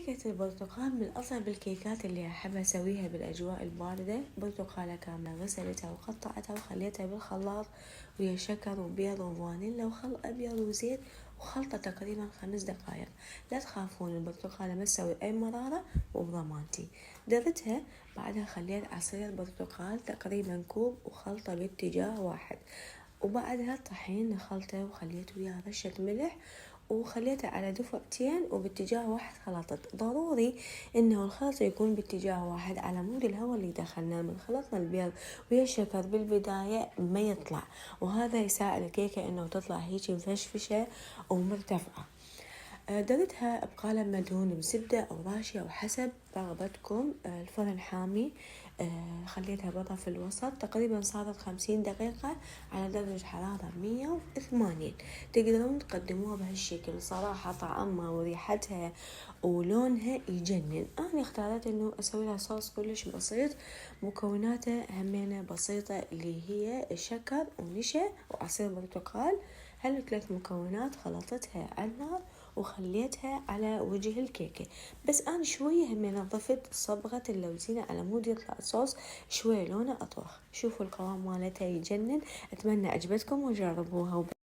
كيكة البرتقال من أصعب الكيكات اللي أحب أسويها بالأجواء الباردة. برتقالة كاملة غسلتها وقطعتها وخليتها بالخلاط ويا شكر وبيض وفانيلا وخل أبيض وزيت وخلطة تقريبا 5 دقايق. لا تخافون، البرتقالة ما تسوي أي مرارة وبضمانتي. درتها، بعدها خليت عصير برتقال تقريبا كوب وخلطة باتجاه واحد، وبعدها طحين خلطه وخليت وياه رشة ملح وخليته على دفعتين وباتجاه واحد خلطت. ضروري انه الخلط يكون باتجاه واحد على مود الهواء اللي دخلنا من خلطنا البيض ويا الشكر بالبداية ما يطلع، وهذا يساعد الكيكة انه تطلع هيك مفشفشة ومرتفعة. درتها بقالب مدهون بزبدة أو راشة أو حسب رغبتكم. الفرن حامي. خليتها برا في الوسط، تقريبا صارت 50 دقيقة على درجة حرارة 180. تقدرون تقدموها بهالشكل، صراحة طعمها وريحتها ولونها يجنن. أنا اختارت إنه أسوي لها صوص كلش بسيط، مكوناته همينة بسيطة اللي هي شكر ونشا وعصير برتقال. هالثلاث مكونات خلطتها على النار وخليتها على وجه الكيكة. بس أنا شوية همين ضفت صبغة اللوزينة على مود يطلع صوص شوية لونه أطرخ. شوفوا القوام مالتها يجنن. أتمنى عجبتكم وجربوها.